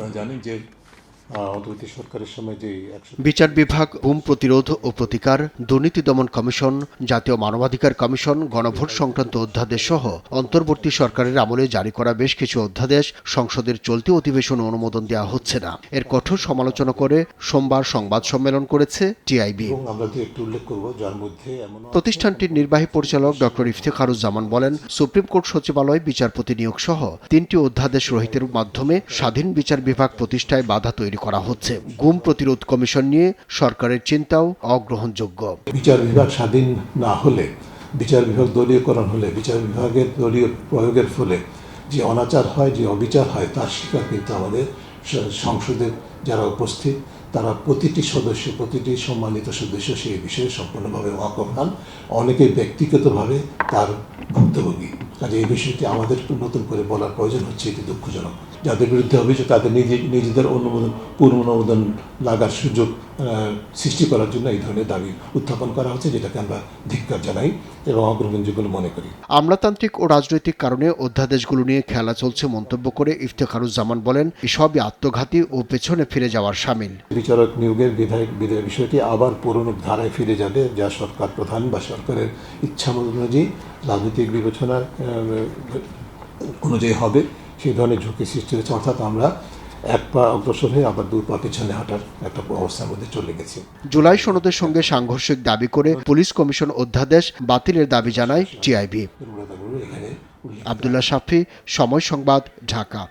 আপনারা জানেন যে অন্তর্বর্তী সরকারের সময় যে বিচার বিভাগ, গুম প্রতিরোধ ও প্রতিকার, দুর্নীতি দমন কমিশন, জাতীয় মানবাধিকার কমিশন, গণভোট সংক্রান্ত অধ্যাদেশ সহ অন্তর্বর্তী সরকারের আমলে জারি করা বেশ কিছু অধ্যাদেশ সংসদের চলতি অধিবেশনে অনুমোদন দেওয়া হচ্ছে না। এর কঠোর সমালোচনা করে সোমবার সংবাদ সম্মেলন করেছে টিআইবি। আমরা একটু উল্লেখ করব যার মধ্যে প্রতিষ্ঠানটির নির্বাহী পরিচালক ডক্টর ইফতেখারুজ্জামান বলেন, সুপ্রিম কোর্ট সচিবালয় বিচারপতি নিয়োগ সহ 3টি অধ্যাদেশ রহিতের মাধ্যমে স্বাধীন বিচার বিভাগ প্রতিষ্ঠায় বাধা তৈরি করা হচ্ছে। গুম প্রতিরোধ কমিশন নিয়ে সরকারের চিন্তাও অগ্রহণযোগ্য। বিচার বিভাগ স্বাধীন না হলে, বিচার বিভাগ দলীয়করণ হলে, বিচার বিভাগের দলীয় প্রয়োগের ফলে যে অনাচার হয়, যে অবিচার হয়, তার শিকার কিন্তু আমাদের সংসদের যারা উপস্থিত তারা প্রতিটি সদস্য, প্রতিটি সম্মানিত সদস্য সেই বিষয়ে সম্পূর্ণভাবে ওয়াকফ হন। অনেকে ব্যক্তিগতভাবে তার ভুক্তভোগী। কাজে এই বিষয়টি আমাদের নতুন করে বলার প্রয়োজন হচ্ছে, এটি দুঃখজনক। যাদের বিরুদ্ধে অভিযোগ তাদের নিজেদের পূর্ণ অনুমোদন লাগার সুযোগ সৃষ্টি করার জন্য এই ধরনের দাবি উত্থাপন করা হচ্ছে, যেটাকে আমরা ধিক্কার জানাই এবং অগ্রগণ্য বলে মনে করি। আমলাতান্ত্রিক ও রাজনৈতিক কারণে অধ্যাদেশগুলো নিয়ে খেলা চলছে মন্তব্য করে ইফতেখারুজ্জামান বলেন, এসবই আত্মঘাতী ও পেছনে ফিরে যাওয়ার শামিল। বিচারক নিয়োগের বিষয়টি আবার পুরনো ধারায় ফিরে যাবে, যা সরকার প্রধান বা সরকারের ইচ্ছা অনুযায়ী রাজনৈতিক বিবেচনা অনুযায়ী হবে, সেই ধরনের ঝুঁকি সৃষ্টি হয়েছে। অর্থাৎ আমরা এক পা অগ্রসর হয়ে আবার 2 পা পিছনে হাঁটার একটা অবস্থার মধ্যে চলে গেছি। জুলাই সনদের সঙ্গে সাংঘর্ষিক দাবি করে পুলিশ কমিশন অধ্যাদেশ বাতিলের দাবি জানায় টিআইবি। আব্দুল্লাহ শাফি, সময় সংবাদ, ঢাকা।